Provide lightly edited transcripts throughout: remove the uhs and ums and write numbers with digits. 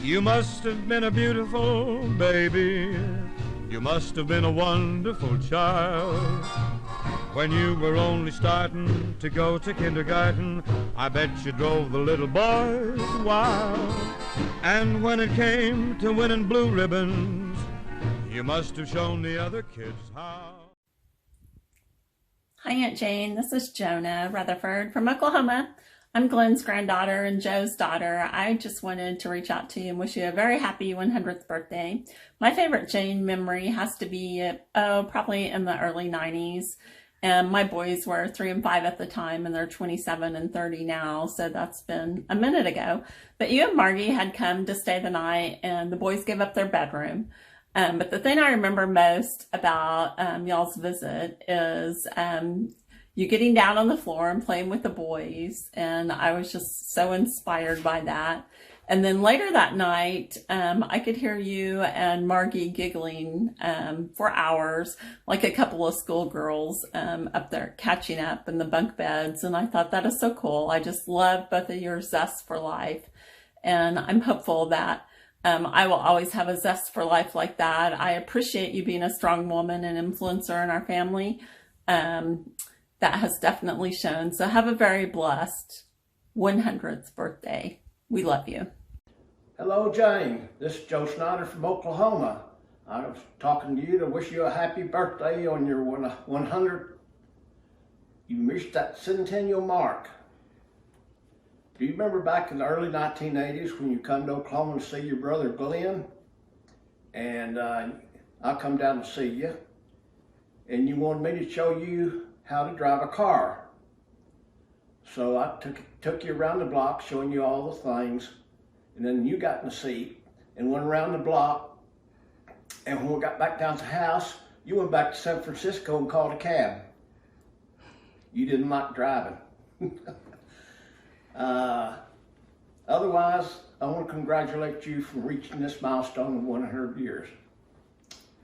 You must have been a beautiful baby. You must have been a wonderful child. When you were only starting to go to kindergarten, I bet you drove the little boys wild. And when it came to winning blue ribbons, you must have shown the other kids how. Hi, Aunt Jane. This is Jonah Rutherford from Oklahoma. I'm Glenn's granddaughter and Joe's daughter. I just wanted to reach out to you and wish you a very happy 100th birthday. My favorite Jane memory has to be, probably in the early 90s. And my boys were 3 and 5 at the time, and they're 27 and 30 now, so that's been a minute ago. But you and Margie had come to stay the night, and the boys gave up their bedroom. But the thing I remember most about y'all's visit is you getting down on the floor and playing with the boys, and I was just so inspired by that. And then later that night, I could hear you and Margie giggling for hours, like a couple of schoolgirls up there catching up in the bunk beds. And I thought, that is so cool. I just love both of your zest for life. And I'm hopeful that I will always have a zest for life like that. I appreciate you being a strong woman and influencer in our family. That has definitely shown. So have a very blessed 100th birthday. We love you. Hello, Jane. This is Joe Snyder from Oklahoma. I was talking to you to wish you a happy birthday on your 100th. You reached that centennial mark. Do you remember back in the early 1980s when you come to Oklahoma to see your brother Glenn? And I come down to see you. And you wanted me to show you how to drive a car. So I took you around the block showing you all the things. And then you got in the seat and went around the block. And when we got back down to the house, you went back to San Francisco and called a cab. You didn't like driving. Otherwise, I want to congratulate you for reaching this milestone of 100 years.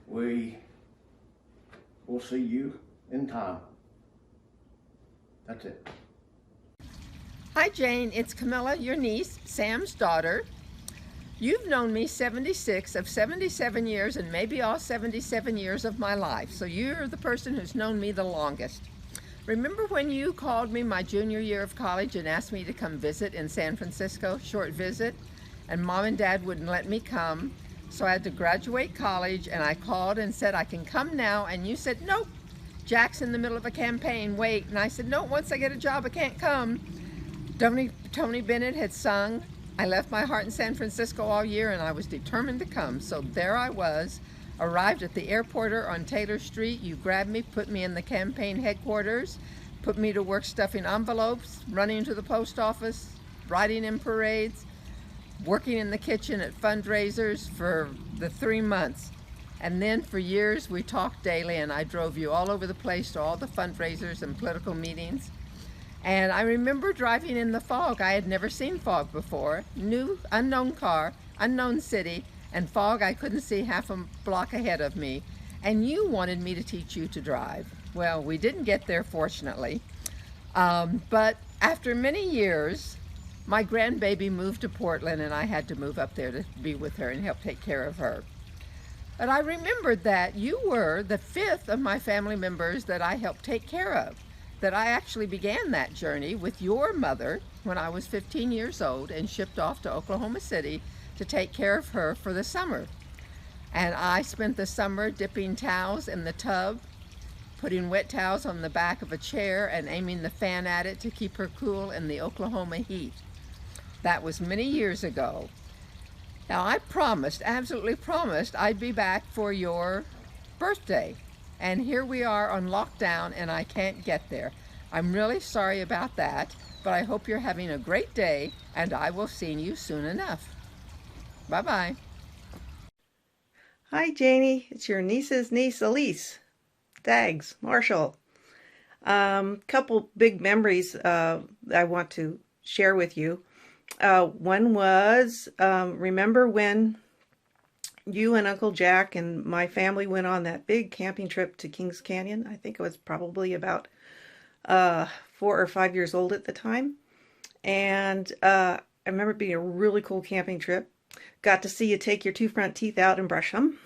We will see you in time. That's it. Hi Jane, it's Camilla, your niece, Sam's daughter. You've known me 76 of 77 years and maybe all 77 years of my life. So you're the person who's known me the longest. Remember when you called me my junior year of college and asked me to come visit in San Francisco, short visit, and Mom and Dad wouldn't let me come. So I had to graduate college, and I called and said, I can come now. And you said, nope, Jack's in the middle of a campaign, wait. And I said, no, once I get a job, I can't come. Tony Bennett had sung, I left my heart in San Francisco all year, and I was determined to come. So there I was, arrived at the airport on Taylor Street. You grabbed me, put me in the campaign headquarters, put me to work stuffing envelopes, running to the post office, riding in parades, working in the kitchen at fundraisers for the 3 months. And then for years we talked daily, and I drove you all over the place to all the fundraisers and political meetings. And I remember driving in the fog. I had never seen fog before. New, unknown car, unknown city, and fog I couldn't see half a block ahead of me. And you wanted me to teach you to drive. Well, we didn't get there, fortunately. But after many years, my grandbaby moved to Portland, and I had to move up there to be with her and help take care of her. But I remembered that you were the 5th of my family members that I helped take care of. That I actually began that journey with your mother when I was 15 years old and shipped off to Oklahoma City to take care of her for the summer. And I spent the summer dipping towels in the tub, putting wet towels on the back of a chair and aiming the fan at it to keep her cool in the Oklahoma heat. That was many years ago. Now I promised, absolutely promised, I'd be back for your birthday. And here we are on lockdown, and I can't get there. I'm really sorry about that, but I hope you're having a great day, and I will see you soon enough. Bye-bye. Hi, Janie. It's your niece's niece, Elise. Dags, Marshall. Couple big memories I want to share with you. One was, remember when you and Uncle Jack and my family went on that big camping trip to Kings Canyon? I think it was probably about 4 or 5 years old at the time. And I remember it being a really cool camping trip. got to see you take your 2 front teeth out and brush them.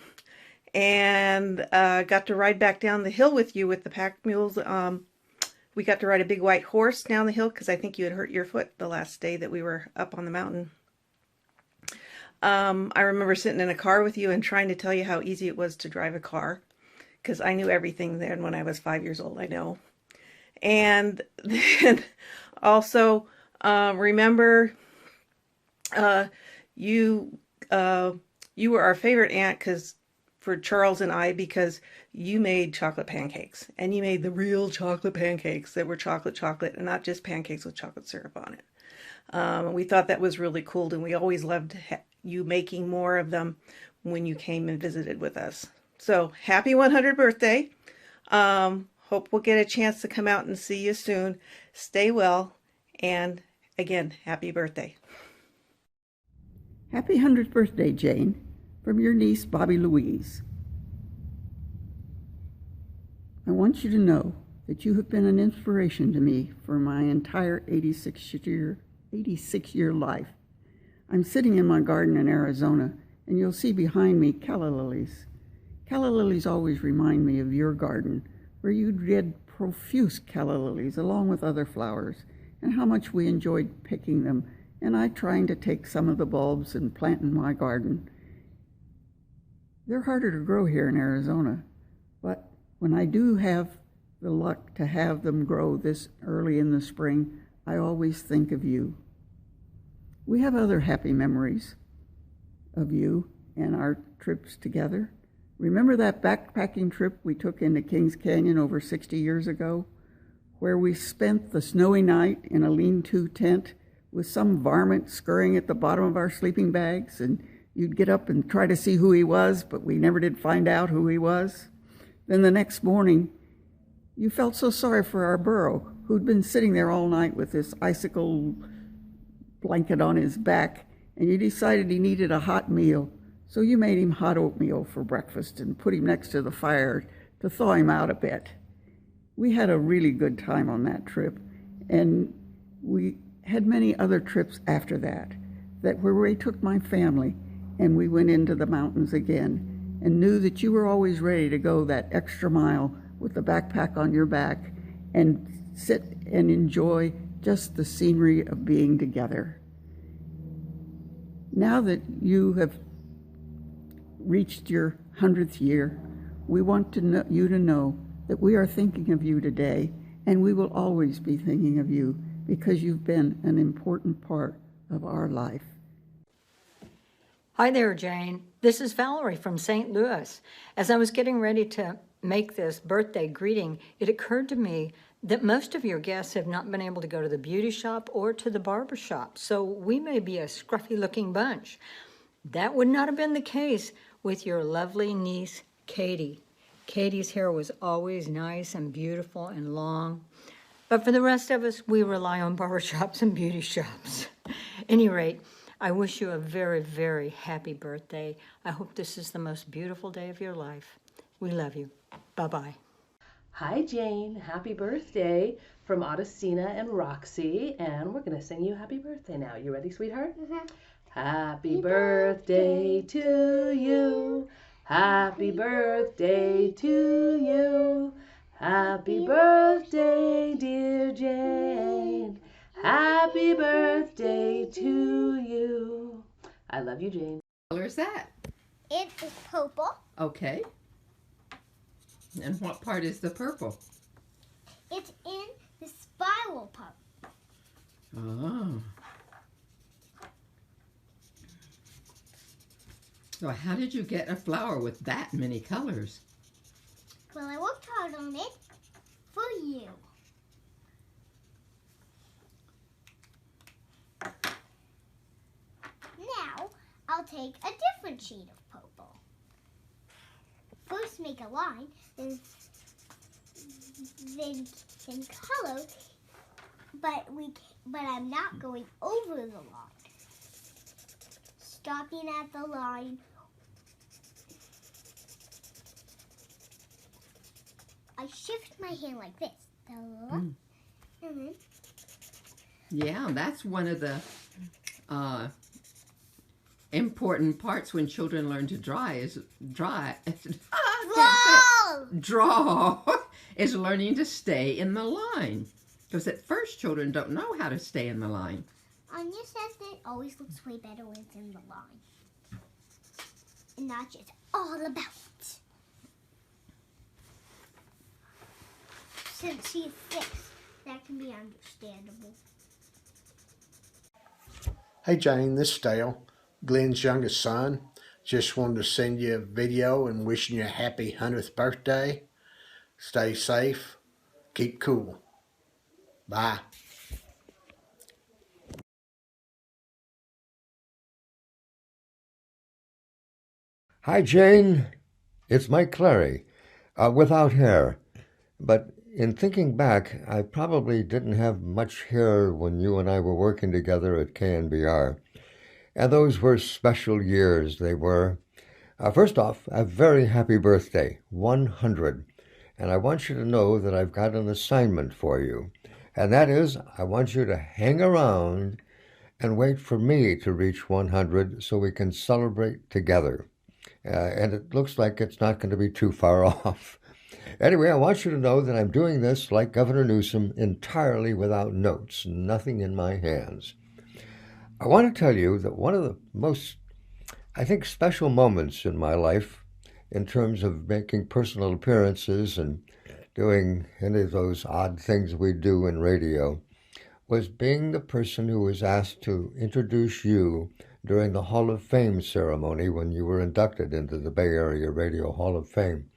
And got to ride back down the hill with you with the pack mules. We got to ride a big white horse down the hill because I think you had hurt your foot the last day that we were up on the mountain. I remember sitting in a car with you and trying to tell you how easy it was to drive a car, because I knew everything then when I was 5 years old, I know. And then also remember you were our favorite aunt for Charles and I, because you made chocolate pancakes, and you made the real chocolate pancakes that were chocolate and not just pancakes with chocolate syrup on it. We thought that was really cool, and we always loved you making more of them when you came and visited with us. So happy 100th birthday. Hope we'll get a chance to come out and see you soon. Stay well, and again, happy birthday. Happy 100th birthday, Jane, from your niece, Bobby Louise. I want you to know that you have been an inspiration to me for my entire 86-year life. I'm sitting in my garden in Arizona, and you'll see behind me calla lilies. Calla lilies always remind me of your garden, where you did profuse calla lilies along with other flowers, and how much we enjoyed picking them, and I trying to take some of the bulbs and plant in my garden. They're harder to grow here in Arizona, but when I do have the luck to have them grow this early in the spring, I always think of you. We have other happy memories of you and our trips together. Remember that backpacking trip we took into Kings Canyon over 60 years ago, where we spent the snowy night in a lean-to tent with some varmint scurrying at the bottom of our sleeping bags, and you'd get up and try to see who he was, but we never did find out who he was. Then the next morning, you felt so sorry for our burro, who'd been sitting there all night with this icicle blanket on his back, and you decided he needed a hot meal. So you made him hot oatmeal for breakfast and put him next to the fire to thaw him out a bit. We had a really good time on that trip, and we had many other trips after that where we took my family and we went into the mountains again, and knew that you were always ready to go that extra mile with the backpack on your back and sit and enjoy just the scenery of being together. Now that you have reached your 100th year, we want you to know that we are thinking of you today, and we will always be thinking of you because you've been an important part of our life. Hi there, Jane. This is Valerie from St. Louis. As I was getting ready to make this birthday greeting, it occurred to me that most of your guests have not been able to go to the beauty shop or to the barber shop, so we may be a scruffy-looking bunch. That would not have been the case with your lovely niece, Katie. Katie's hair was always nice and beautiful and long. But for the rest of us, we rely on barber shops and beauty shops. At any rate, I wish you a very, very happy birthday. I hope this is the most beautiful day of your life. We love you. Bye-bye. Hi, Jane. Happy birthday from Augustina and Roxy. And we're going to sing you happy birthday now. You ready, sweetheart? Mm-hmm. Happy birthday to you. Happy birthday to you. Happy birthday, dear Jane. Happy birthday to you. I love you, Jane. What color is that? It is purple. Okay. And what part is the purple? It's in the spiral part. Oh. So how did you get a flower with that many colors? Well, I worked hard on it for you. Now, I'll take a different shade of purple. First make a line, then color, but I'm not going over the line. Stopping at the line, I shift my hand like this. And then, yeah, that's one of the Important parts when children learn to draw is learning to stay in the line. Because at first children don't know how to stay in the line. Anya says that it always looks way better when it's in the line. And not just all about it. Since she's 6, that can be understandable. Hey Jane, this is Dale, Glenn's youngest son. Just wanted to send you a video and wishing you a happy 100th birthday. Stay safe, keep cool. Bye. Hi, Jane. It's Mike Clary, without hair. But in thinking back, I probably didn't have much hair when you and I were working together at KNBR. And those were special years, they were. First off, a very happy birthday, 100. And I want you to know that I've got an assignment for you. And that is, I want you to hang around and wait for me to reach 100 so we can celebrate together. And it looks like it's not going to be too far off. Anyway, I want you to know that I'm doing this, like Governor Newsom, entirely without notes, nothing in my hands. I want to tell you that one of the most, I think, special moments in my life, in terms of making personal appearances and doing any of those odd things we do in radio, was being the person who was asked to introduce you during the Hall of Fame ceremony when you were inducted into the Bay Area Radio Hall of Fame.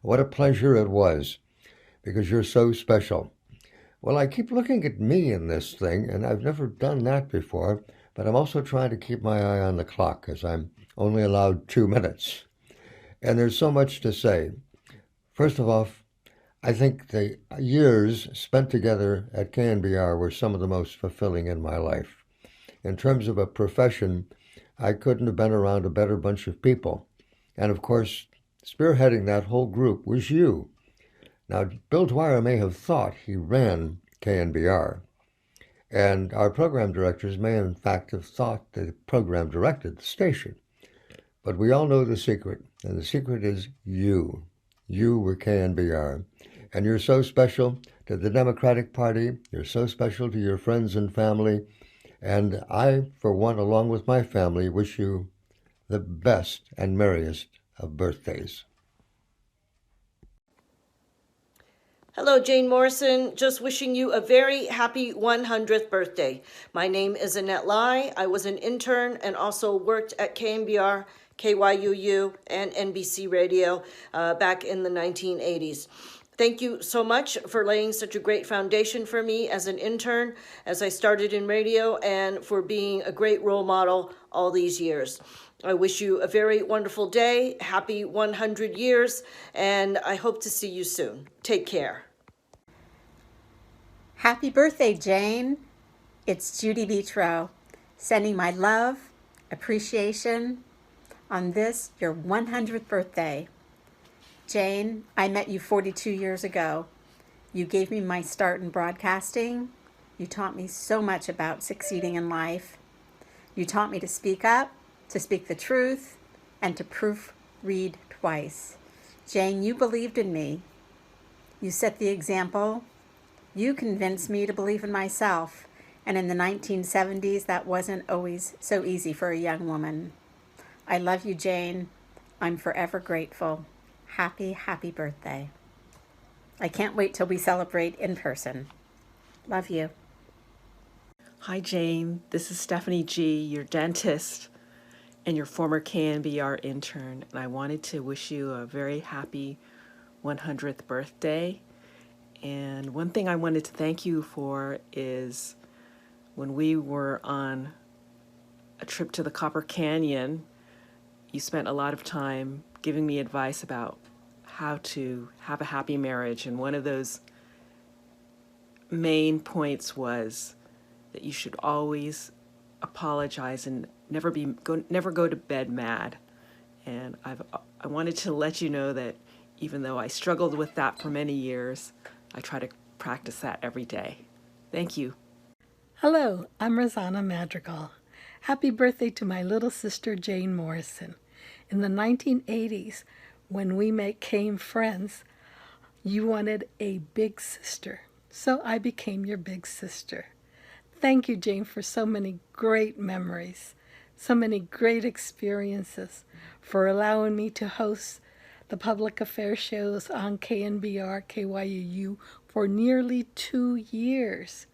What a pleasure it was, because you're so special. Well, I keep looking at me in this thing, and I've never done that before, but I'm also trying to keep my eye on the clock, because I'm only allowed 2 minutes. And there's so much to say. First of all, I think the years spent together at KNBR were some of the most fulfilling in my life. In terms of a profession, I couldn't have been around a better bunch of people. And of course, spearheading that whole group was you. Now, Bill Dwyer may have thought he ran KNBR, and our program directors may in fact have thought the program directed the station. But we all know the secret, and the secret is you. You were KNBR. And you're so special to the Democratic Party, you're so special to your friends and family, and I, for one, along with my family, wish you the best and merriest of birthdays. Hello, Jane Morrison. Just wishing you a very happy 100th birthday. My name is Annette Lai. I was an intern and also worked at KNBR, KYUU, and NBC Radio back in the 1980s. Thank you so much for laying such a great foundation for me as an intern, as I started in radio, and for being a great role model all these years. I wish you a very wonderful day, happy 100 years, and I hope to see you soon. Take care. Happy birthday, Jane. It's Judy Beatrow, sending my love, appreciation on this, your 100th birthday. Jane, I met you 42 years ago. You gave me my start in broadcasting. You taught me so much about succeeding in life. You taught me to speak up, to speak the truth, and to proofread twice. Jane, you believed in me. You set the example. You convinced me to believe in myself. And in the 1970s, that wasn't always so easy for a young woman. I love you, Jane. I'm forever grateful. Happy, happy birthday. I can't wait till we celebrate in person. Love you. Hi, Jane. This is Stephanie G., your dentist and your former KNBR intern. And I wanted to wish you a very happy 100th birthday. And one thing I wanted to thank you for is when we were on a trip to the Copper Canyon, you spent a lot of time giving me advice about how to have a happy marriage. And one of those main points was that you should always apologize and never go to bed mad. And I wanted to let you know that even though I struggled with that for many years, I try to practice that every day. Thank you. Hello, I'm Rosanna Madrigal. Happy birthday to my little sister, Jane Morrison. In the 1980s, when we became friends, you wanted a big sister, so I became your big sister. Thank you, Jane, for so many great memories, so many great experiences, for allowing me to host the public affairs shows on KNBR, KYUU for nearly 2 years,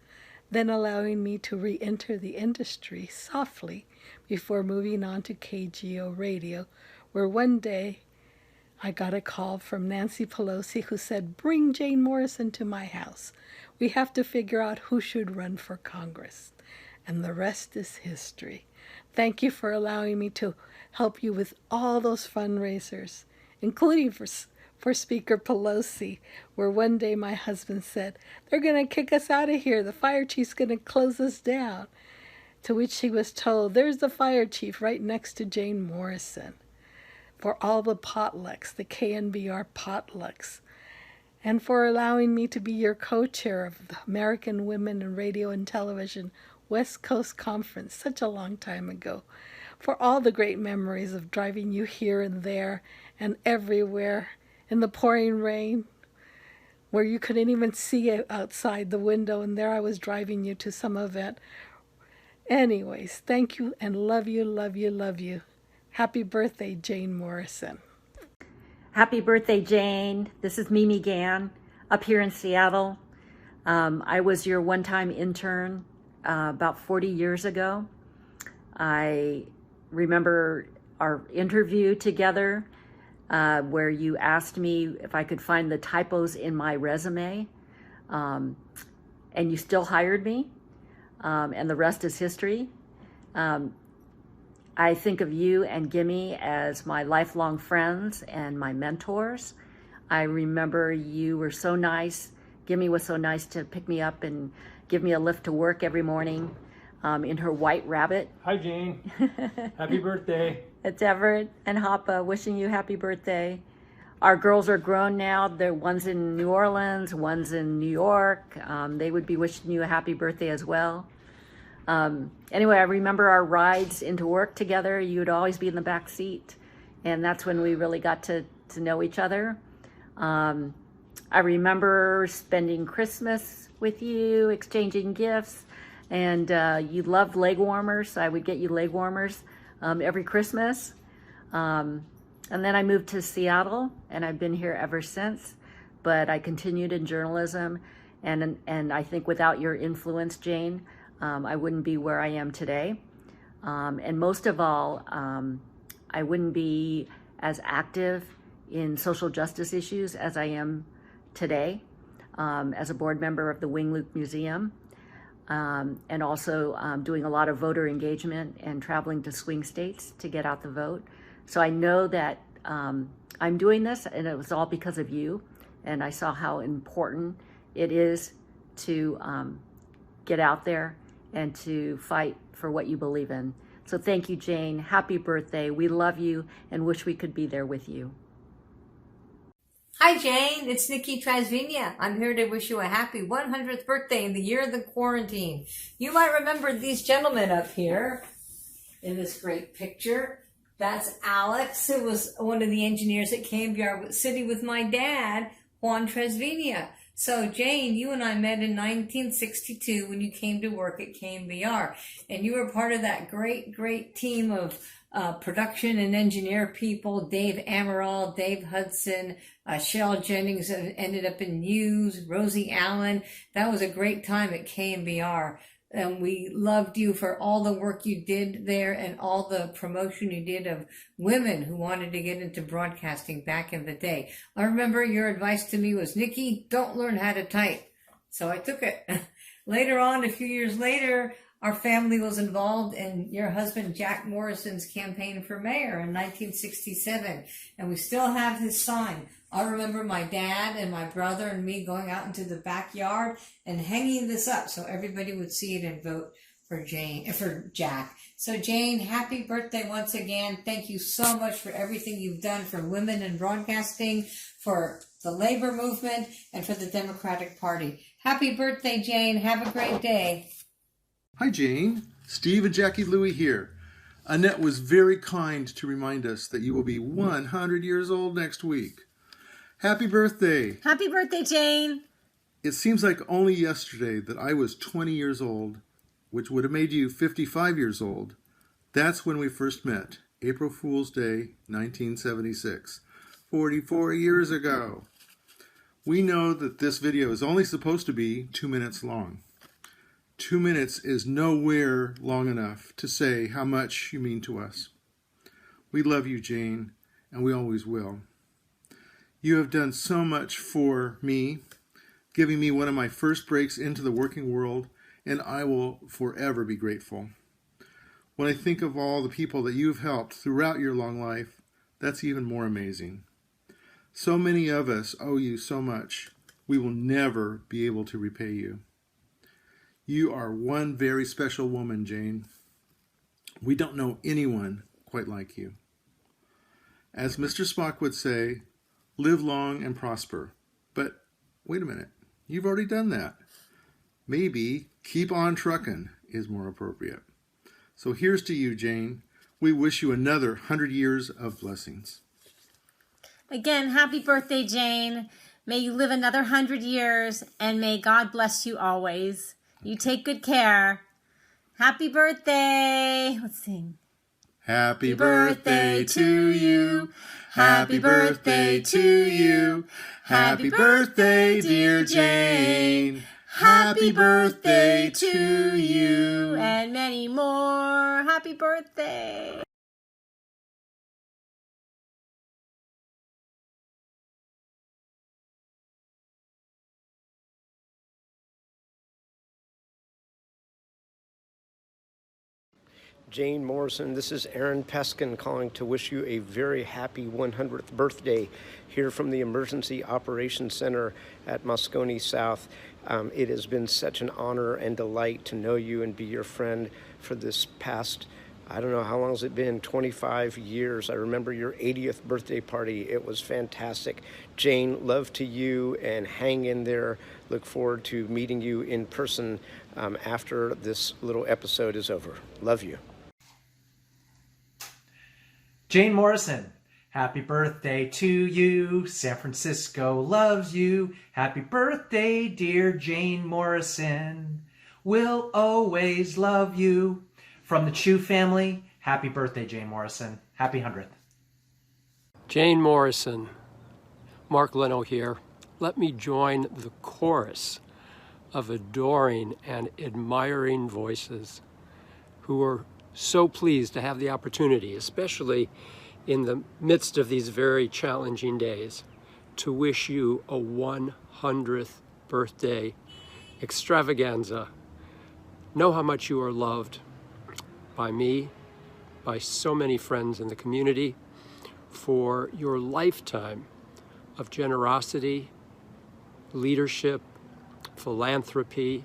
then allowing me to re-enter the industry softly before moving on to KGO Radio, where one day I got a call from Nancy Pelosi who said, "Bring Jane Morrison to my house. We have to figure out who should run for Congress." And the rest is history. Thank you for allowing me to help you with all those fundraisers, including for Speaker Pelosi, where one day my husband said, "They're going to kick us out of here. The fire chief's going to close us down." To which he was told, "There's the fire chief right next to Jane Morrison." For all the potlucks, the KNBR potlucks, and for allowing me to be your co-chair of the American Women in Radio and Television West Coast Conference such a long time ago, for all the great memories of driving you here and there and everywhere in the pouring rain, where you couldn't even see outside the window, and there I was driving you to some event. Anyways, thank you and love you, love you, love you. Happy birthday, Jane Morrison. Happy birthday, Jane. This is Mimi Gann up here in Seattle. I was your one-time intern about 40 years ago. I remember our interview together where you asked me if I could find the typos in my resume, and you still hired me, and the rest is history. I think of you and Gimme as my lifelong friends and my mentors. I remember you were so nice. Gimme was so nice to pick me up and give me a lift to work every morning in her White Rabbit. Hi, Jane. Happy birthday. It's Everett and Hoppa wishing you happy birthday. Our girls are grown now. One's in New Orleans, one's in New York. They would be wishing you a happy birthday as well. Anyway, I remember our rides into work together. You'd always be in the back seat, and that's when we really got to know each other. I remember spending Christmas with you, exchanging gifts, and you loved leg warmers. So I would get you leg warmers every Christmas. And then I moved to Seattle, and I've been here ever since, but I continued in journalism, and I think without your influence, Jane, I wouldn't be where I am today. And most of all, I wouldn't be as active in social justice issues as I am today, as a board member of the Wing Luke Museum, and also doing a lot of voter engagement and traveling to swing states to get out the vote. So I know that I'm doing this, and it was all because of you, and I saw how important it is to get out there and to fight for what you believe in. So thank you, Jane. Happy birthday. We love you and wish we could be there with you. Hi, Jane. It's Nikki Trasvinia. I'm here to wish you a happy 100th birthday in the year of the quarantine. You might remember these gentlemen up here in this great picture. That's Alex, who was one of the engineers at KNBR, sitting with my dad, Juan Trasvinia. So, Jane, you and I met in 1962 when you came to work at KNBR, and you were part of that great team of production and engineer people. Dave Amaral, Dave Hudson, Cheryl Jennings ended up in News, Rosie Allen. That was a great time at KNBR. And we loved you for all the work you did there and all the promotion you did of women who wanted to get into broadcasting back in the day. I remember your advice to me was, Nikki, don't learn how to type. So I took it. Later on, a few years later, our family was involved in your husband Jack Morrison's campaign for mayor in 1967. And we still have his sign. I remember my dad and my brother and me going out into the backyard and hanging this up so everybody would see it and vote for Jack. So Jane, happy birthday once again. Thank you so much for everything you've done for women in broadcasting, for the labor movement, and for the Democratic Party. Happy birthday, Jane. Have a great day. Hi, Jane. Steve and Jackie Louie here. Annette was very kind to remind us that you will be 100 years old next week. Happy birthday! Happy birthday, Jane! It seems like only yesterday that I was 20 years old, which would have made you 55 years old. That's when we first met, April Fool's Day, 1976, 44 years ago. We know that this video is only supposed to be 2 minutes long. 2 minutes is nowhere long enough to say how much you mean to us. We love you, Jane, and we always will. You have done so much for me, giving me one of my first breaks into the working world, and I will forever be grateful. When I think of all the people that you've helped throughout your long life, that's even more amazing. So many of us owe you so much, we will never be able to repay you. You are one very special woman, Jane. We don't know anyone quite like you. As Mr. Spock would say, live long and prosper. But wait a minute, you've already done that. Maybe keep on truckin' is more appropriate. So here's to you, Jane. We wish you another 100 years of blessings. Again, happy birthday, Jane. May you live another 100 years, and may God bless you always. You take good care. Happy birthday. Let's sing. Happy birthday to you. Happy birthday to you. Happy birthday, dear Jane. Happy birthday to you. And many more. Happy birthday. Jane Morrison, this is Aaron Peskin calling to wish you a very happy 100th birthday here from the Emergency Operations Center at Moscone South. It has been such an honor and delight to know you and be your friend for this past, I don't know, how long has it been, 25 years. I remember your 80th birthday party. It was fantastic. Jane, love to you and hang in there. Look forward to meeting you in person after this little episode is over. Love you. Jane Morrison, happy birthday to you. San Francisco loves you. Happy birthday, dear Jane Morrison. We'll always love you. From the Chu family, happy birthday, Jane Morrison. Happy 100th. Jane Morrison, Mark Leno here. Let me join the chorus of adoring and admiring voices who are so pleased to have the opportunity, especially in the midst of these very challenging days, to wish you a 100th birthday extravaganza. Know how much you are loved by me, by so many friends in the community, for your lifetime of generosity, leadership, philanthropy,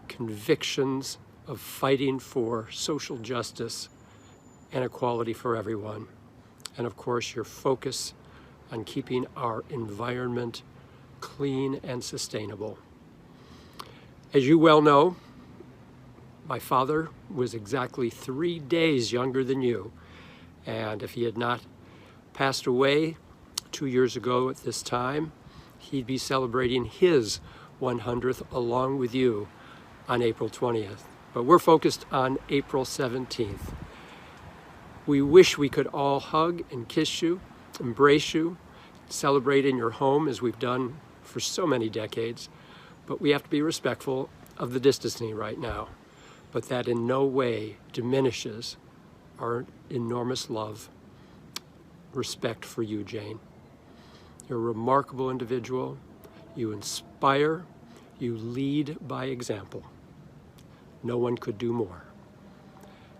convictions of fighting for social justice and equality for everyone. And of course, your focus on keeping our environment clean and sustainable. As you well know, my father was exactly 3 days younger than you. And if he had not passed away 2 years ago at this time, he'd be celebrating his 100th along with you on April 20th. But we're focused on April 17th. We wish we could all hug and kiss you, embrace you, celebrate in your home as we've done for so many decades. But we have to be respectful of the distancing right now. But that in no way diminishes our enormous love, respect for you, Jane. You're a remarkable individual. You inspire, you lead by example. No one could do more.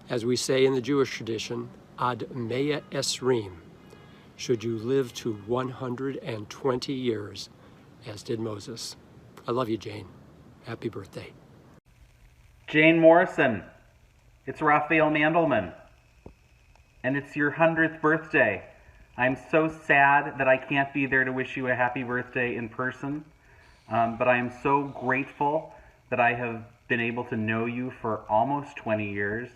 As we say in the Jewish tradition, ad mea esrim, should you live to 120 years, as did Moses. I love you, Jane. Happy birthday. Jane Morrison, it's Raphael Mandelman, and it's your 100th birthday. I'm so sad that I can't be there to wish you a happy birthday in person, but I am so grateful that I have been able to know you for almost 20 years,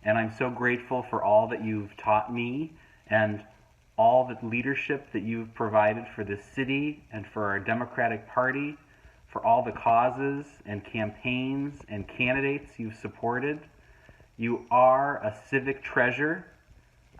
and I'm so grateful for all that you've taught me and all the leadership that you've provided for this city and for our Democratic Party, for all the causes and campaigns and candidates you've supported. You are a civic treasure,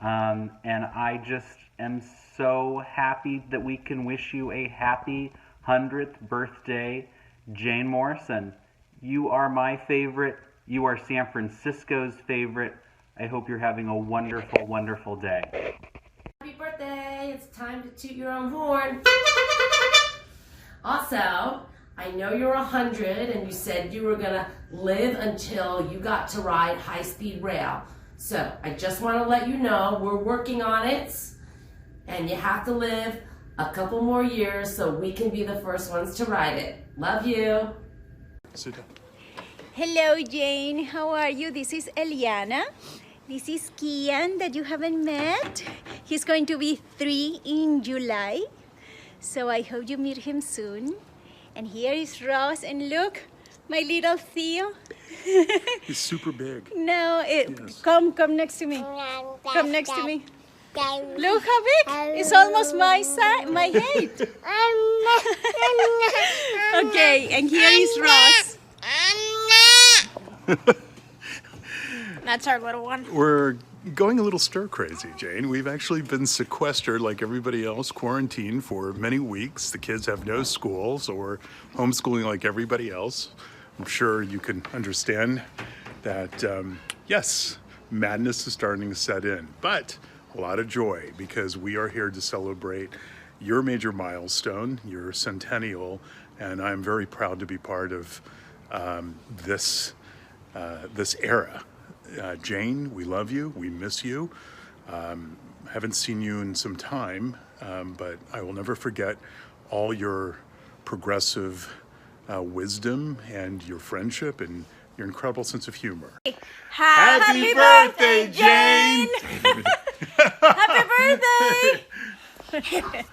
and I just am so happy that we can wish you a happy 100th birthday, Jane Morrison. You are my favorite. You are San Francisco's favorite. I hope you're having a wonderful, wonderful day. Happy birthday! It's time to toot your own horn. Also, I know you're 100 and you said you were gonna live until you got to ride high-speed rail. So I just want to let you know we're working on it, and you have to live a couple more years so we can be the first ones to ride it. Love you. Hello, Jane. How are you? This is Eliana. This is Kian that you haven't met. He's going to be 3 in July. So I hope you meet him soon. And here is Ross, and look, my little Theo. He's super big. No, come next to me. Come next to me. Look how big. It's almost my size, my height. Okay, and here is Ross. That's our little one. We're going a little stir crazy, Jane. We've actually been sequestered like everybody else, quarantined for many weeks. The kids have no school, so we're homeschooling like everybody else. I'm sure you can understand that, yes, madness is starting to set in, but a lot of joy because we are here to celebrate your major milestone, your centennial, and I'm very proud to be part of this era. Jane, we love you. We miss you. Haven't seen you in some time, but I will never forget all your progressive wisdom and your friendship and your incredible sense of humor. Happy birthday, Jane! Happy birthday!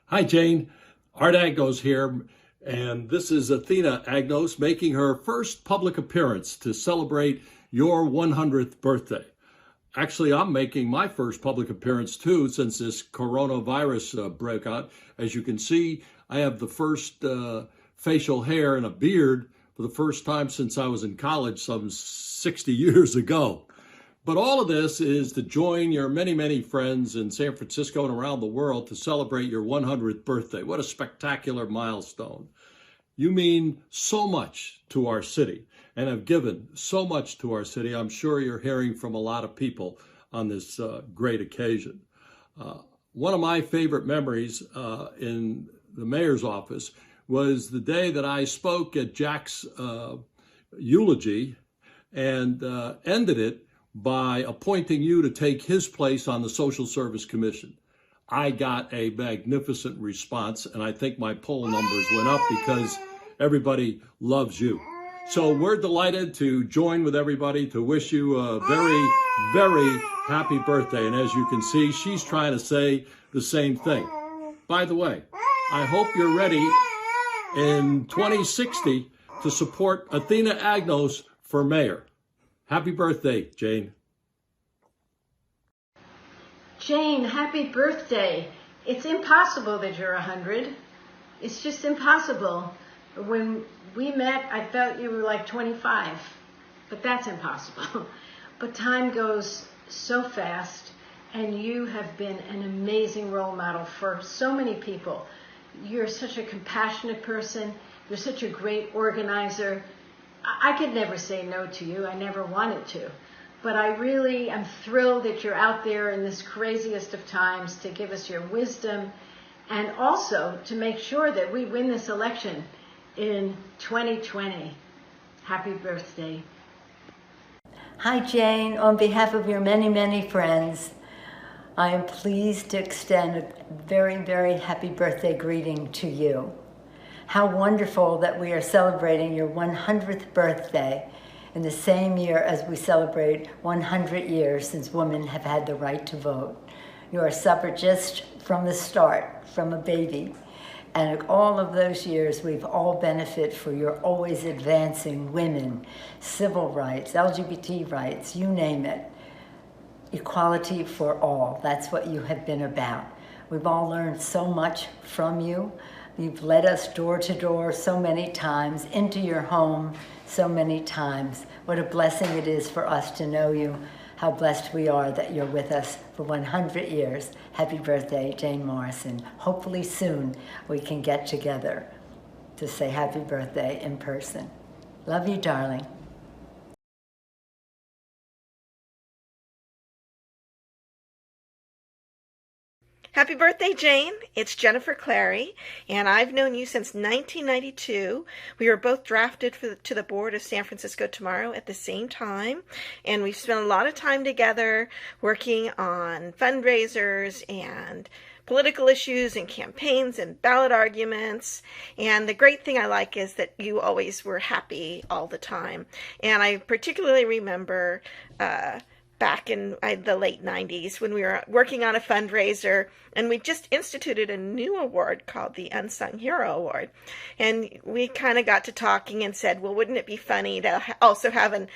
Hi, Jane. Art Agnos here, and this is Athena Agnos making her first public appearance to celebrate your 100th birthday. Actually, I'm making my first public appearance too since this coronavirus broke out. As you can see, I have the first facial hair and a beard for the first time since I was in college some 60 years ago. But all of this is to join your many, many friends in San Francisco and around the world to celebrate your 100th birthday. What a spectacular milestone. You mean so much to our city and have given so much to our city. I'm sure you're hearing from a lot of people on this great occasion. One of my favorite memories in the mayor's office was the day that I spoke at Jack's eulogy and ended it by appointing you to take his place on the Social Service Commission. I got a magnificent response, and I think my poll numbers went up because everybody loves you. So we're delighted to join with everybody to wish you a very, very happy birthday. And as you can see, she's trying to say the same thing. By the way, I hope you're ready in 2060 to support Athena Agnos for mayor. Happy birthday, Jane. Jane, happy birthday. It's impossible that you're 100. It's just impossible. When we met, I felt you were like 25, but that's impossible. But time goes so fast, and you have been an amazing role model for so many people. You're such a compassionate person. You're such a great organizer. I could never say no to you. I never wanted to. But I really am thrilled that you're out there in this craziest of times to give us your wisdom and also to make sure that we win this election in 2020. Happy birthday. Hi, Jane. On behalf of your many, many friends, I am pleased to extend a very, very happy birthday greeting to you. How wonderful that we are celebrating your 100th birthday in the same year as we celebrate 100 years since women have had the right to vote. You are a suffragist from the start, from a baby. And all of those years, we've all benefited for your always advancing women, civil rights, LGBT rights, you name it. Equality for all, that's what you have been about. We've all learned so much from you. You've led us door to door so many times, into your home so many times. What a blessing it is for us to know you. How blessed we are that you're with us for 100 years. Happy birthday, Jane Morrison. Hopefully soon we can get together to say happy birthday in person. Love you, darling. Happy birthday, Jane. It's Jennifer Clary, and I've known you since 1992. We were both drafted to the board of San Francisco Tomorrow at the same time, and we've spent a lot of time together working on fundraisers and political issues and campaigns and ballot arguments. And the great thing I like is that you always were happy all the time. And I particularly remember back in the late 90s when we were working on a fundraiser, and we just instituted a new award called the Unsung Hero Award. And we kind of got to talking and said, well, wouldn't it be funny to also have an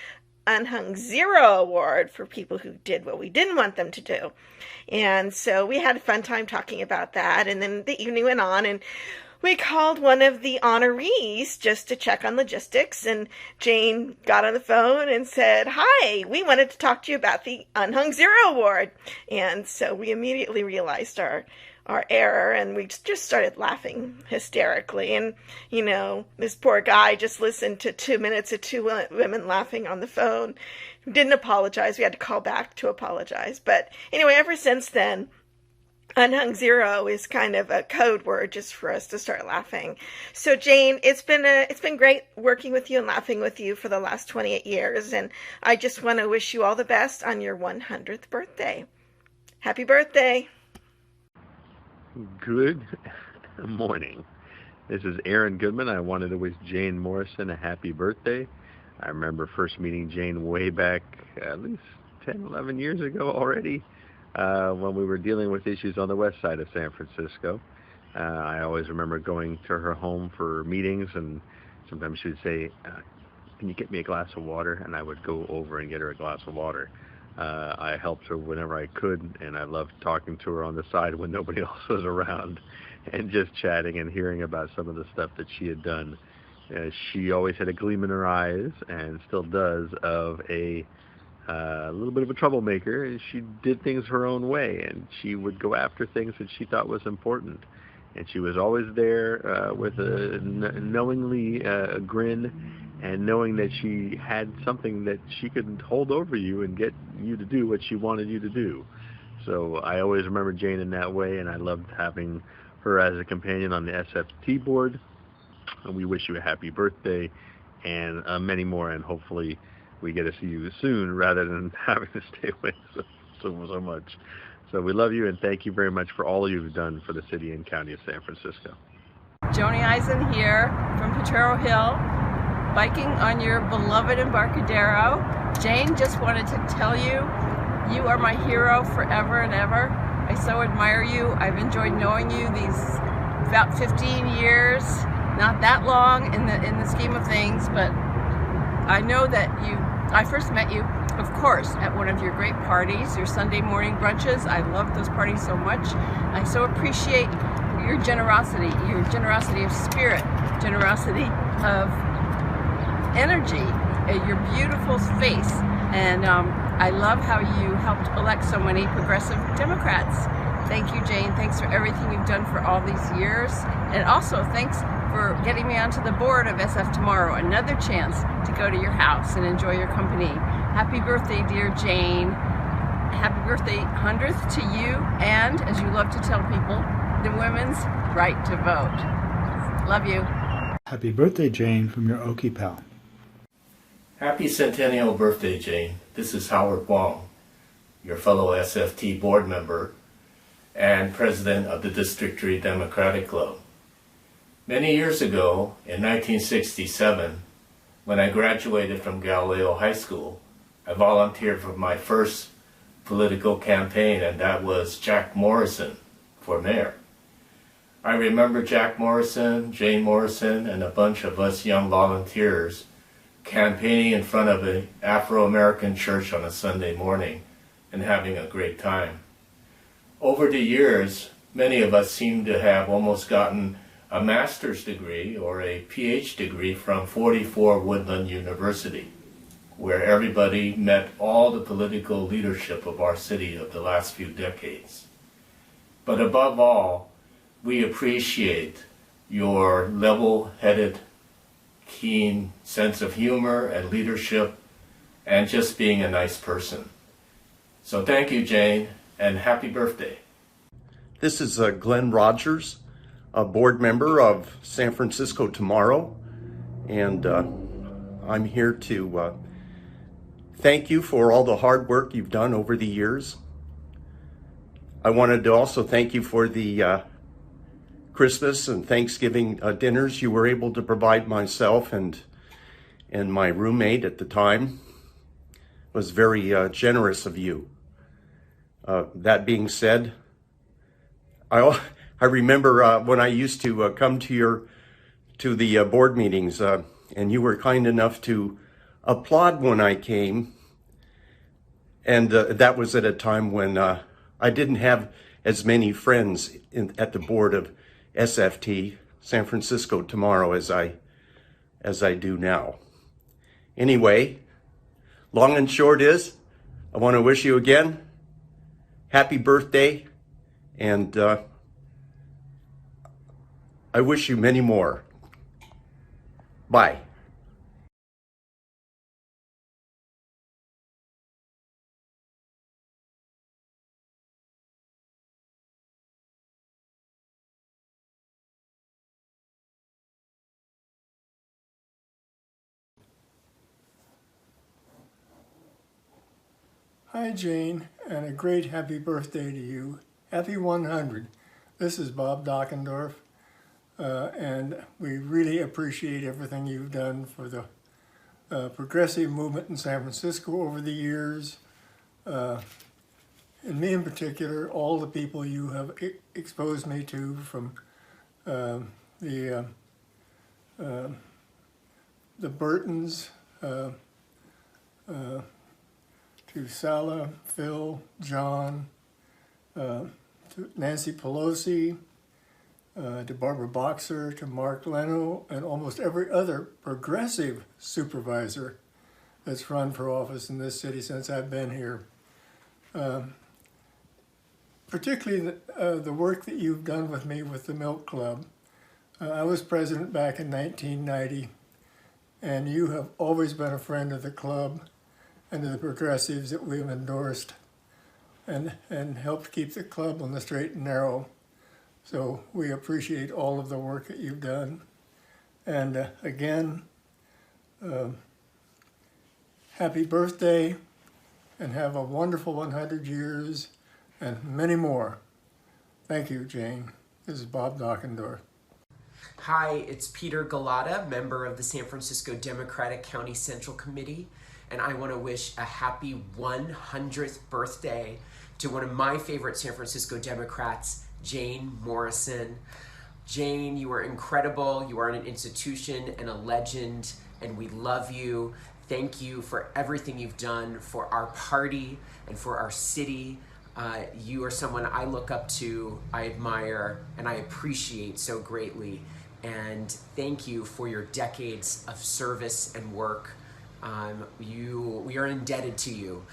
Unhung Zero Award for people who did what we didn't want them to do? And so we had a fun time talking about that, and then the evening went on, and we called one of the honorees just to check on logistics, and Jane got on the phone and said, hi, we wanted to talk to you about the Unhung Zero Award. And so we immediately realized our error, and we just started laughing hysterically. And, you know, this poor guy just listened to 2 minutes of two women laughing on the phone. Didn't apologize. We had to call back to apologize. But anyway, ever since then, Unhung Zero is kind of a code word just for us to start laughing. So Jane, it's been great working with you and laughing with you for the last 28 years, and I just want to wish you all the best on your 100th birthday. Happy birthday. Good morning. This is Aaron Goodman. I wanted to wish Jane Morrison a happy birthday. I remember first meeting Jane way back at least 10, 11 years ago already. When we were dealing with issues on the west side of San Francisco. I always remember going to her home for meetings, and sometimes she would say, can you get me a glass of water? And I would go over and get her a glass of water. I helped her whenever I could, and I loved talking to her on the side when nobody else was around and just chatting and hearing about some of the stuff that she had done. She always had a gleam in her eyes, and still does, of a little bit of a troublemaker. She did things her own way, and she would go after things that she thought was important. And she was always there with a knowingly grin, and knowing that she had something that she could hold over you and get you to do what she wanted you to do. So I always remember Jane in that way, and I loved having her as a companion on the SFT board. And we wish you a happy birthday and many more, and hopefully we get to see you soon rather than having to stay away so much. So we love you, and thank you very much for all you've done for the city and county of San Francisco. Joni Eisen here from Potrero Hill, biking on your beloved Embarcadero. Jane, just wanted to tell you, you are my hero forever and ever. I so admire you. I've enjoyed knowing you these about 15 years, not that long in the scheme of things, but I know that I first met you, of course, at one of your great parties, your Sunday morning brunches. I love those parties so much. I so appreciate your generosity of spirit, generosity of energy, your beautiful face. And I love how you helped elect so many progressive Democrats. Thank you, Jane. Thanks for everything you've done for all these years. And also, thanks for getting me onto the board of SF Tomorrow. Another chance to go to your house and enjoy your company. Happy birthday, dear Jane. Happy birthday 100th to you, and, as you love to tell people, the women's right to vote. Love you. Happy birthday, Jane, from your Okie pal. Happy centennial birthday, Jane. This is Howard Wong, your fellow SFT board member and president of the District 3 Democratic Club. Many years ago, in 1967, when I graduated from Galileo High School, I volunteered for my first political campaign, and that was Jack Morrison for mayor. I remember Jack Morrison, Jane Morrison, and a bunch of us young volunteers campaigning in front of an Afro-American church on a Sunday morning and having a great time. Over the years, many of us seem to have almost gotten a master's degree or a PhD degree from 44 Woodland University, where everybody met all the political leadership of our city of the last few decades. But above all, we appreciate your level-headed, keen sense of humor and leadership and just being a nice person. So thank you, Jane, and happy birthday. This is Glenn Rogers, a board member of San Francisco Tomorrow, and I'm here to thank you for all the hard work you've done over the years. I wanted to also thank you for the Christmas and Thanksgiving dinners you were able to provide myself and my roommate at the time. It was very generous of you. That being said, I remember when I used to come to the board meetings, and you were kind enough to applaud when I came, and that was at a time when I didn't have as many friends at the board of SFT, San Francisco Tomorrow, as I do now. Anyway, long and short is, I want to wish you again happy birthday, and I wish you many more. Bye. Hi, Jane, and a great happy birthday to you. Happy 100. This is Bob Dockendorf, and we really appreciate everything you've done for the progressive movement in San Francisco over the years. And me in particular, all the people you have exposed me to, from the Burtons, to Sala, Phil, John, to Nancy Pelosi, to Barbara Boxer, to Mark Leno, and almost every other progressive supervisor that's run for office in this city since I've been here. Particularly the work that you've done with me with the Milk Club. I was president back in 1990, and you have always been a friend of the club and to the progressives that we've endorsed and helped keep the club on the straight and narrow. So we appreciate all of the work that you've done. And again, happy birthday, and have a wonderful 100 years and many more. Thank you, Jane. This is Bob Dockendorf. Hi, it's Peter Galata, member of the San Francisco Democratic County Central Committee, and I want to wish a happy 100th birthday to one of my favorite San Francisco Democrats, Jane Morrison. Jane, you are incredible. You are an institution and a legend, and we love you. Thank you for everything you've done for our party and for our city. You are someone I look up to, I admire, and I appreciate so greatly. And thank you for your decades of service and work. We are indebted to you.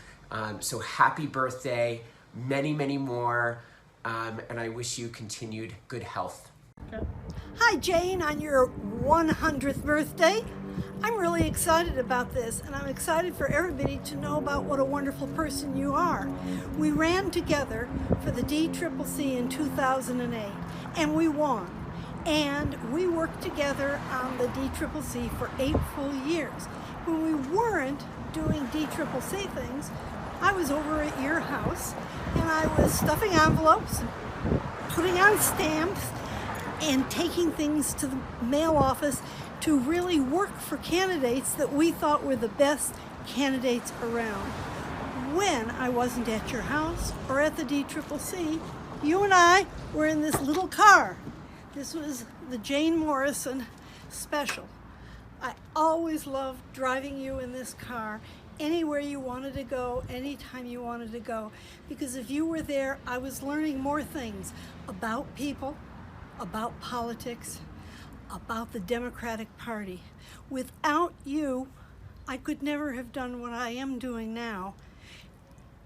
So happy birthday, many, many more, and I wish you continued good health. Hi, Jane, on your 100th birthday. I'm really excited about this, and I'm excited for everybody to know about what a wonderful person you are. We ran together for the DCCC in 2008, and we won. And we worked together on the DCCC for 8 full years. When we weren't doing DCCC things, I was over at your house, and I was stuffing envelopes, putting on stamps, and taking things to the mail office to really work for candidates that we thought were the best candidates around. When I wasn't at your house or at the DCCC, you and I were in this little car This was the Jane Morrison special. I always loved driving you in this car anywhere you wanted to go, anytime you wanted to go, because if you were there, I was learning more things about people, about politics, about the Democratic Party. Without you, I could never have done what I am doing now.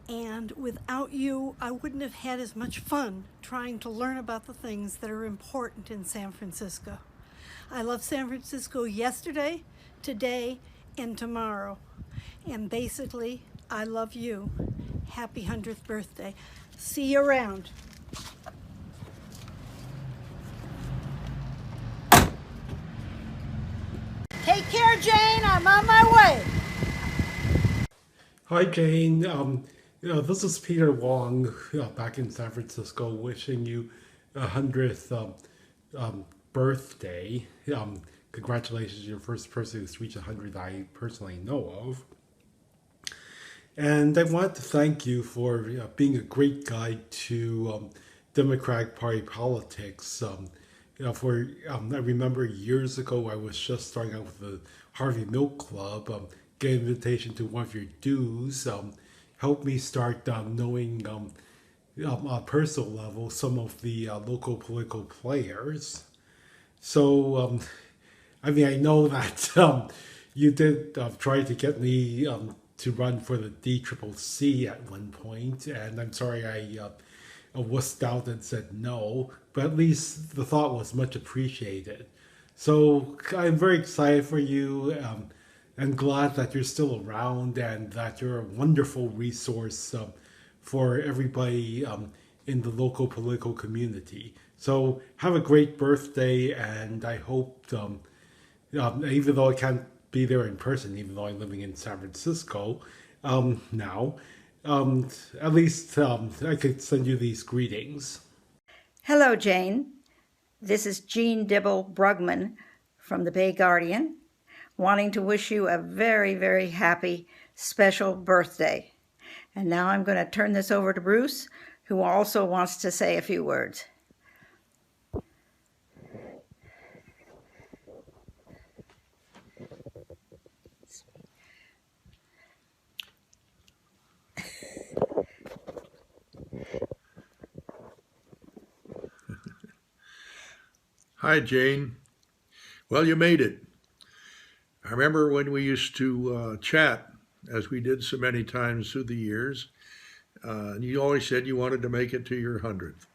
And without you, I wouldn't have had as much fun trying to learn about the things that are important in San Francisco. I love San Francisco yesterday, today, and tomorrow. And basically, I love you. Happy 100th birthday. See you around. Take care, Jane. I'm on my way. Hi, Jane. This is Peter Wong back in San Francisco, wishing you a 100th birthday. Congratulations, you're the first person who's reached 100 I personally know of. And I want to thank you for being a great guide to Democratic Party politics. I remember years ago I was just starting out with the Harvey Milk Club. Get an invitation to one of your dues. Helped me start knowing on a personal level some of the local political players. So, I know that you did try to get me to run for the DCCC at one point, and I'm sorry I wussed out and said no, but at least the thought was much appreciated. So I'm very excited for you. I'm glad that you're still around and that you're a wonderful resource for everybody in the local political community. So have a great birthday, and I hope, even though I can't be there in person, even though I'm living in San Francisco now, at least I could send you these greetings. Hello, Jane. This is Jean Dibble Brugman from the Bay Guardian, wanting to wish you a very, very happy, special birthday. And now I'm going to turn this over to Bruce, who also wants to say a few words. Hi, Jane. Well, you made it. I remember when we used to chat, as we did so many times through the years, and you always said you wanted to make it to your 100th,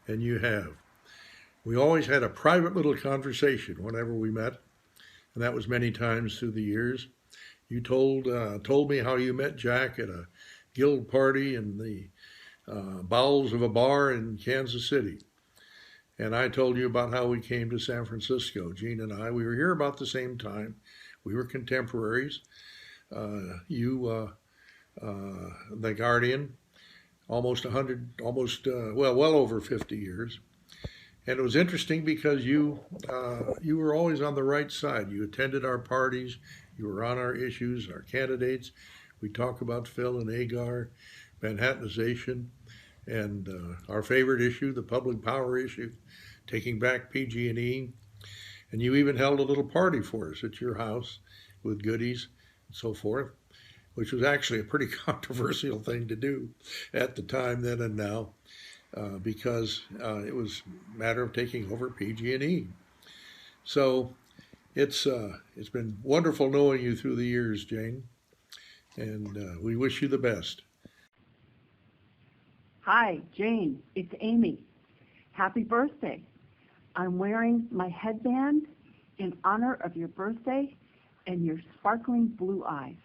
and you have. We always had a private little conversation whenever we met, and that was many times through the years. You told me how you met Jack at a guild party in the bowels of a bar in Kansas City. And I told you about how we came to San Francisco, Gene and I. We were here about the same time. We were contemporaries. The Guardian, well over 50 years. And it was interesting because you were always on the right side. You attended our parties. You were on our issues, our candidates. We talk about Phil and Agar, Manhattanization, and our favorite issue, the public power issue, taking back PG&E. And you even held a little party for us at your house with goodies and so forth, which was actually a pretty controversial thing to do at the time then and now, because it was a matter of taking over PG&E. So it's been wonderful knowing you through the years, Jane, and we wish you the best. Hi, Jane. It's Amy. Happy birthday. I'm wearing my headband in honor of your birthday and your sparkling blue eyes.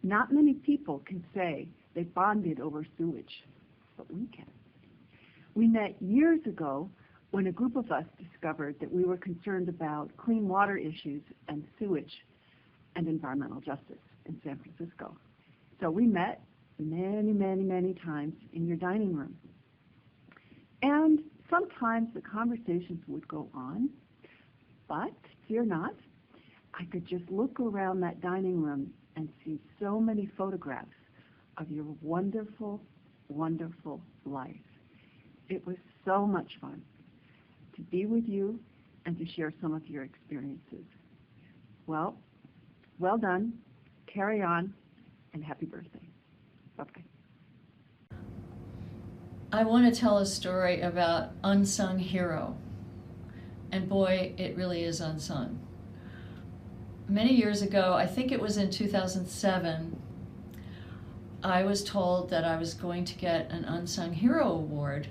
Not many people can say they bonded over sewage, but we can. We met years ago when a group of us discovered that we were concerned about clean water issues and sewage and environmental justice in San Francisco. So we met many, many, many times in your dining room. And sometimes the conversations would go on, but fear not, I could just look around that dining room and see so many photographs of your wonderful, wonderful life. It was so much fun to be with you and to share some of your experiences. Well done, carry on, and happy birthday. Bye-bye. I want to tell a story about unsung hero. And boy, it really is unsung. Many years ago, I think it was in 2007, I was told that I was going to get an Unsung Hero Award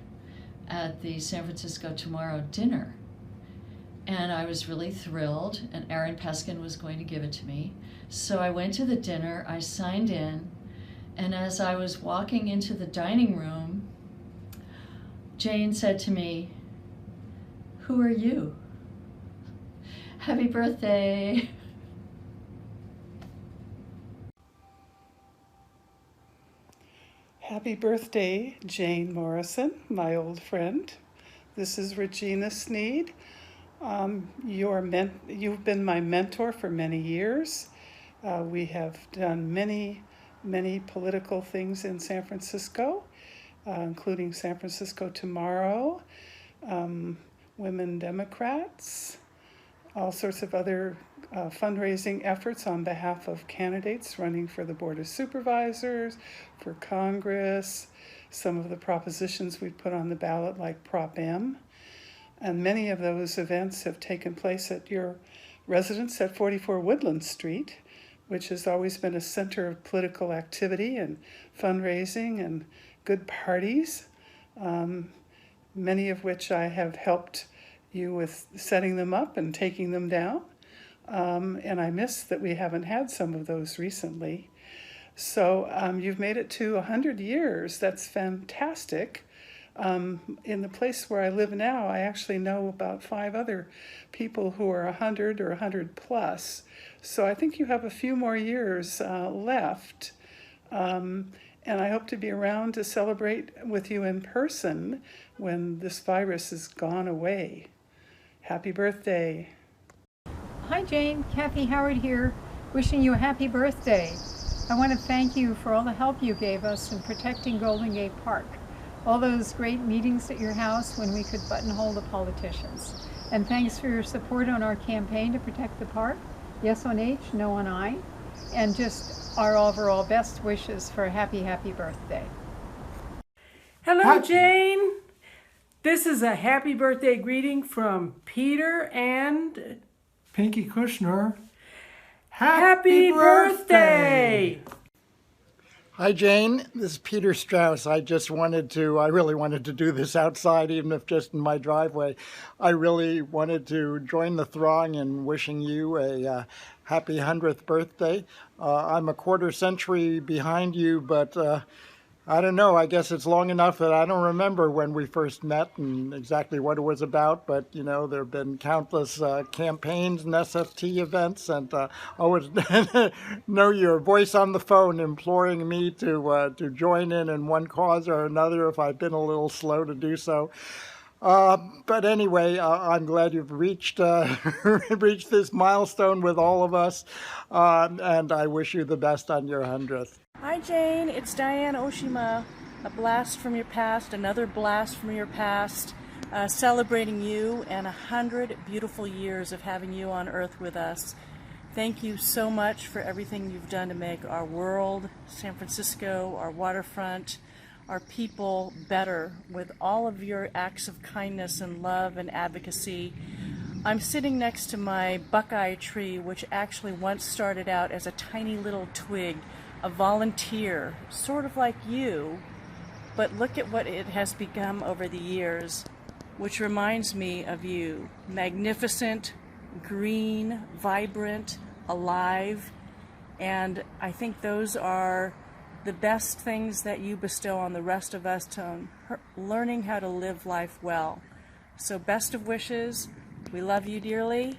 at the San Francisco Tomorrow dinner. And I was really thrilled, and Aaron Peskin was going to give it to me. So I went to the dinner, I signed in, and as I was walking into the dining room, Jane said to me, "Who are you? Happy birthday." Happy birthday, Jane Morrison, my old friend. This is Regina Sneed. You've been my mentor for many years. We have done many political things in San Francisco, including San Francisco Tomorrow, Women Democrats, all sorts of other fundraising efforts on behalf of candidates running for the Board of Supervisors, for Congress, some of the propositions we put on the ballot like Prop M. And many of those events have taken place at your residence at 44 Woodland Street, which has always been a center of political activity and fundraising and good parties, many of which I have helped you with setting them up and taking them down. And I miss that we haven't had some of those recently. So you've made it to 100 years. That's fantastic. In the place where I live now, I actually know about 5 other people who are 100 or 100 plus. So I think you have a few more years left. And I hope to be around to celebrate with you in person when this virus is gone away. Happy birthday. Hi Jane, Kathy Howard here, wishing you a happy birthday. I want to thank you for all the help you gave us in protecting Golden Gate Park. All those great meetings at your house when we could buttonhole the politicians. And thanks for your support on our campaign to protect the park. Yes on H, no on I. And just our overall best wishes for a happy birthday. Hello, Jane. This is a happy birthday greeting from Peter and Pinky Kushner. Happy birthday! Hi, Jane. This is Peter Strauss. I really wanted to do this outside, even if just in my driveway. I really wanted to join the throng in wishing you a happy 100th birthday. I'm a quarter century behind you, but I don't know. I guess it's long enough that I don't remember when we first met and exactly what it was about. But, you know, there have been countless campaigns and SFT events. And I always know your voice on the phone imploring me to join in one cause or another if I've been a little slow to do so. But anyway, I'm glad you've reached this milestone with all of us. And I wish you the best on your 100th. Hi Jane, it's Diane Oshima. A blast from your past, another blast from your past, celebrating you and 100 beautiful years of having you on Earth with us. Thank you so much for everything you've done to make our world, San Francisco, our waterfront, our people better with all of your acts of kindness and love and advocacy. I'm sitting next to my buckeye tree, which actually once started out as a tiny little twig, a volunteer, sort of like you, but look at what it has become over the years, which reminds me of you. Magnificent, green, vibrant, alive, and I think those are the best things that you bestow on the rest of us to learning how to live life well. So best of wishes. We love you dearly,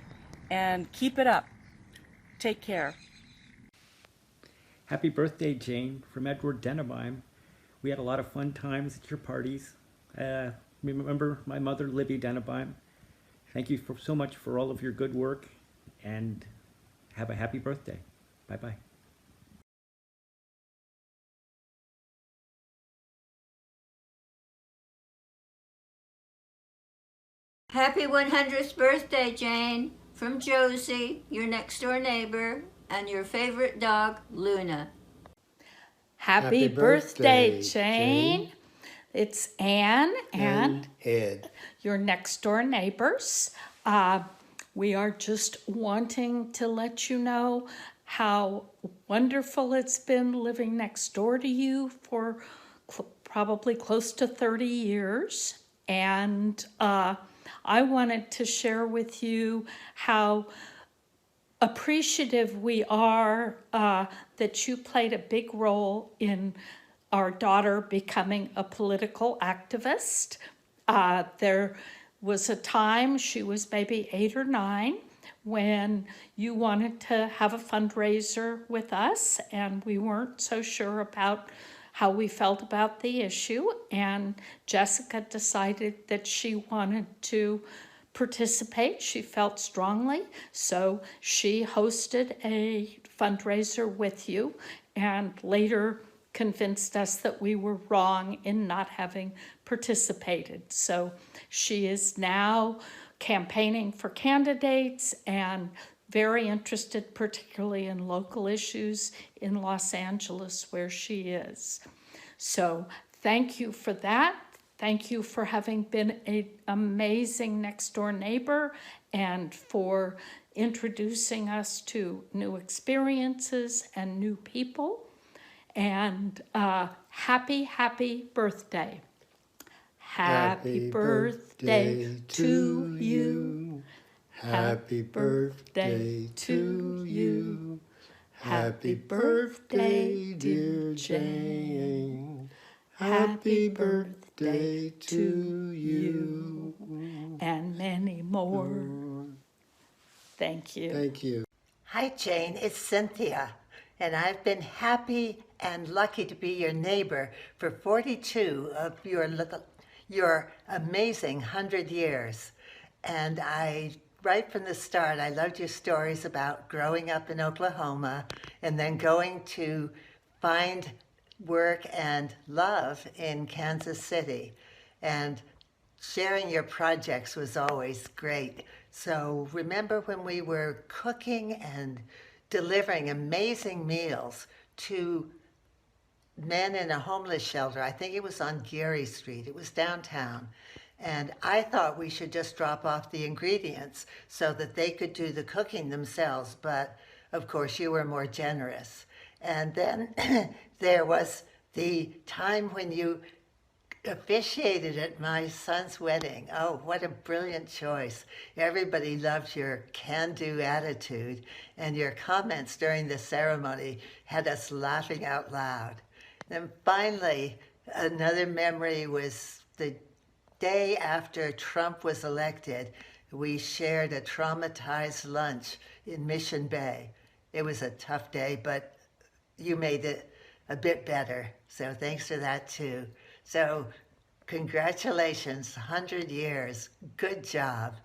and keep it up. Take care. Happy birthday, Jane, from Edward Dennebeim. We had a lot of fun times at your parties. Remember my mother, Libby Dennebeim. Thank you so much for all of your good work, and have a happy birthday. Bye-bye. Happy 100th birthday, Jane, from Josie, your next door neighbor, and your favorite dog, Luna. Happy birthday, Jane. It's Anne and Ed, your next door neighbors. We are just wanting to let you know how wonderful it's been living next door to you for probably close to 30 years. And I wanted to share with you how appreciative we are that you played a big role in our daughter becoming a political activist. There was a time, she was maybe 8 or 9, when you wanted to have a fundraiser with us, and we weren't so sure about how we felt about the issue, and Jessica decided that she wanted to participate. She felt strongly, so she hosted a fundraiser with you and later convinced us that we were wrong in not having participated. So she is now campaigning for candidates and very interested particularly in local issues in Los Angeles where she is. So thank you for that. Thank you for having been an amazing next door neighbor and for introducing us to new experiences and new people. And happy birthday. Happy birthday to you. Happy birthday to you. Happy birthday, dear Jane. Happy birthday to you. And many more. Thank you. Thank you. Hi, Jane. It's Cynthia. And I've been happy and lucky to be your neighbor for 42 of your amazing 100 years. And right from the start, I loved your stories about growing up in Oklahoma and then going to find work and love in Kansas City. And sharing your projects was always great. So remember when we were cooking and delivering amazing meals to men in a homeless shelter. I think it was on Geary Street. It was downtown. And I thought we should just drop off the ingredients so that they could do the cooking themselves. But of course, you were more generous. And then there was the time when you officiated at my son's wedding. Oh, what a brilliant choice. Everybody loved your can-do attitude, and your comments during the ceremony had us laughing out loud. And finally, another memory was the day after Trump was elected. We shared a traumatized lunch in Mission Bay. It was a tough day, but you made it a bit better. So thanks for that too. So congratulations, 100 years. Good job.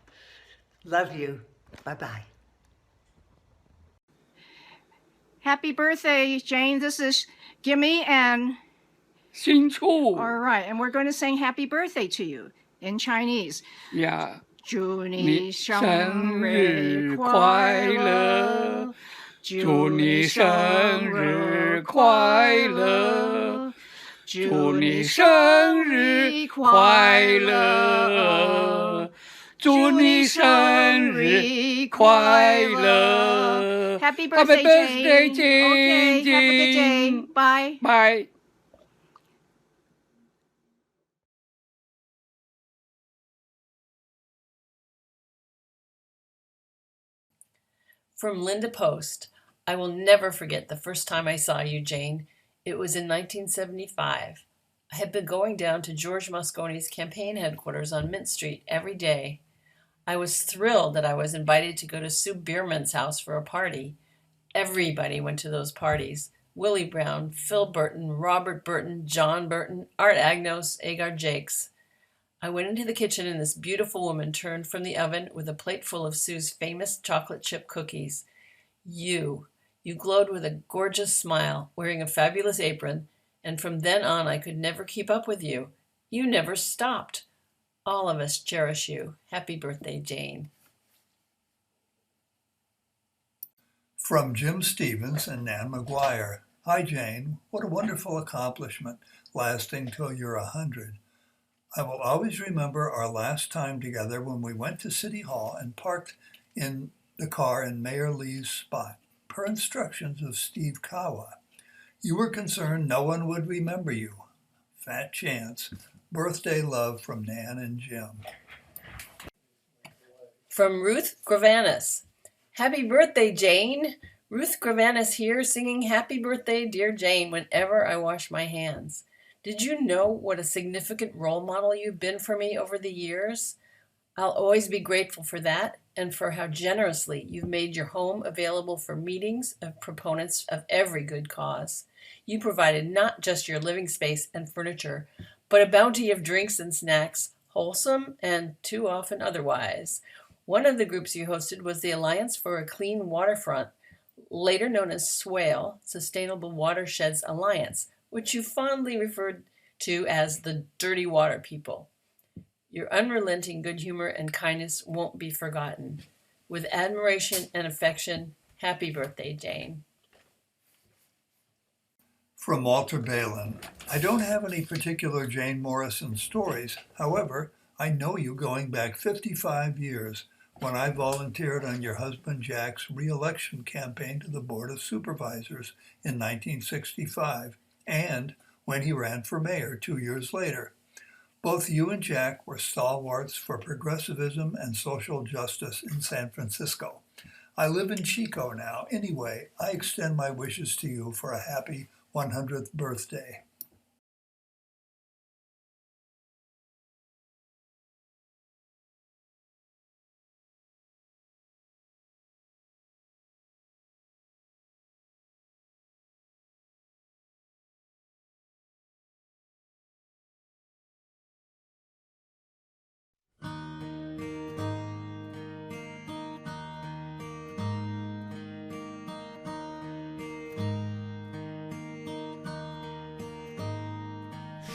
Love you. Bye-bye. Happy birthday, Jane. This is Gimme and Xinchu. All right, and we're going to sing happy birthday to you in Chinese. Yeah. 祝你生日快乐，祝你生日快乐，祝你生日快乐，祝你生日快乐。 Happy birthday, Jane. Jane. Okay, have a good day. Bye. Bye. From Linda Post. I will never forget the first time I saw you, Jane. It was in 1975. I had been going down to George Mosconi's campaign headquarters on Mint Street every day. I was thrilled that I was invited to go to Sue Bierman's house for a party. Everybody went to those parties. Willie Brown, Phil Burton, Robert Burton, John Burton, Art Agnos, Agar Jakes. I went into the kitchen and this beautiful woman turned from the oven with a plate full of Sue's famous chocolate chip cookies. You glowed with a gorgeous smile, wearing a fabulous apron, and from then on I could never keep up with you. You never stopped. All of us cherish you. Happy birthday, Jane. From Jim Stevens and Nan McGuire. Hi, Jane. What a wonderful accomplishment, lasting till you're 100. I will always remember our last time together when we went to City Hall and parked in the car in Mayor Lee's spot, per instructions of Steve Kawa. You were concerned no one would remember you. Fat chance. Birthday love from Nan and Jim. From Ruth Gravanis. Happy birthday, Jane. Ruth Gravanis here singing happy birthday, dear Jane, whenever I wash my hands. Did you know what a significant role model you've been for me over the years? I'll always be grateful for that and for how generously you've made your home available for meetings of proponents of every good cause. You provided not just your living space and furniture, but a bounty of drinks and snacks, wholesome and too often otherwise. One of the groups you hosted was the Alliance for a Clean Waterfront, later known as SWALE, Sustainable Watersheds Alliance, which you fondly referred to as the Dirty Water People. Your unrelenting good humor and kindness won't be forgotten. With admiration and affection, happy birthday, Jane. From Walter Balin. I don't have any particular Jane Morrison stories. However, I know you going back 55 years when I volunteered on your husband Jack's re-election campaign to the Board of Supervisors in 1965, and when he ran for mayor 2 years later. Both you and Jack were stalwarts for progressivism and social justice in San Francisco. I live in Chico now. Anyway, I extend my wishes to you for a happy 100th birthday.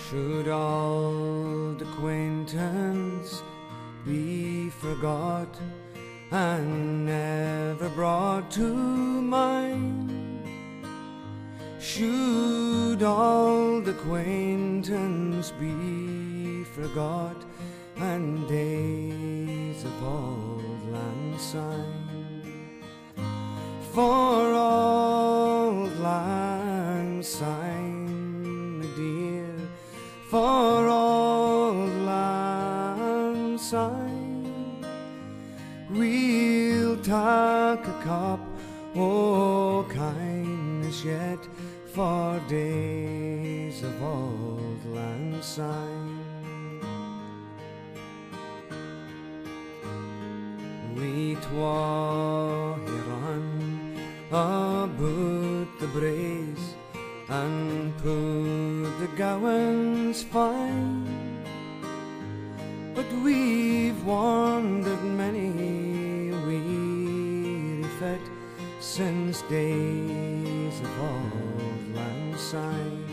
Should old acquaintance be forgot and never brought to mind? Should old acquaintance be forgot and days of old lang syne? For old lang syne, my dear, for old lang syne, we'll take a cup o' kindness yet for days of old lang syne. We twa here on about the braes and put the gowans fine, but we've wandered many a weary fet since days of old lang syne,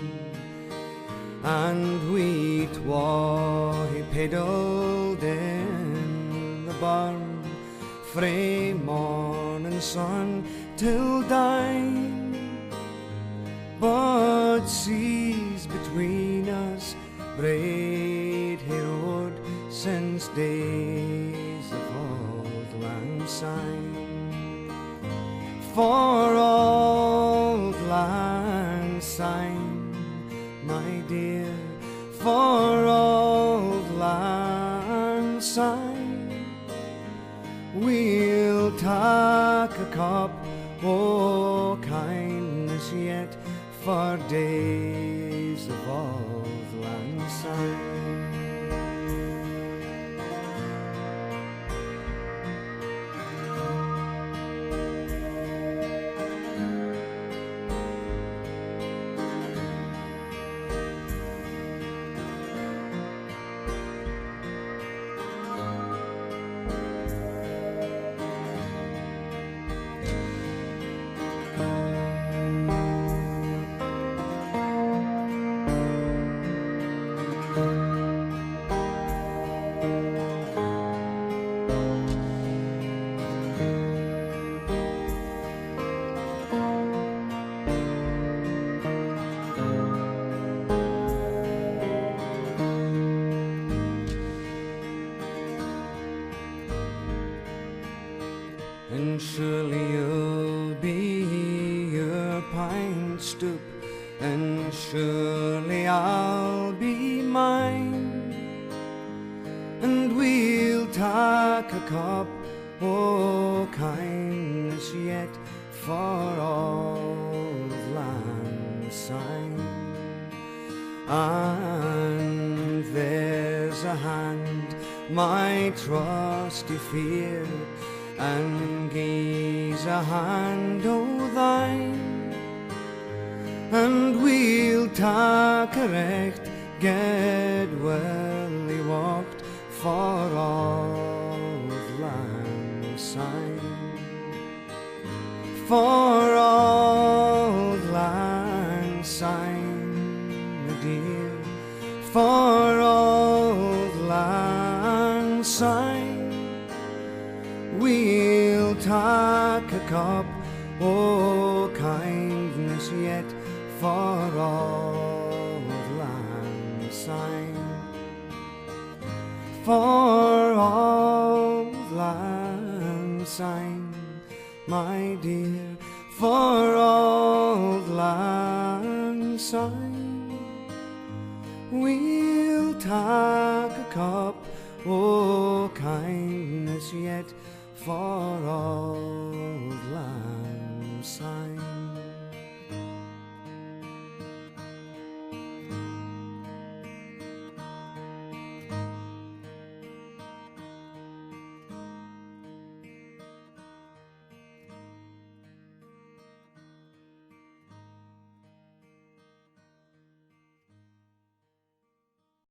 and we twa pedalled in the barn frae morning sun till dine, but seas between us braid road since days of old lang syne. For old lang syne, my dear, for old lang syne, we'll take a cup o' kindness yet for days of old lang syne. surely you'll be your pine stoop, and surely I'll be mine, and we'll take a cup o' kindness yet for old lang syne. And there's a hand my trusty fear, and gies a hand o' thine, and we'll take a recht get well walked for old lang syne. For old lang syne, my dear, for old lang syne, we'll take a cup o' kindness yet for old lang syne. For old lang syne, my dear, for old lang syne, we'll take a cup o' kindness yet for old lang syne.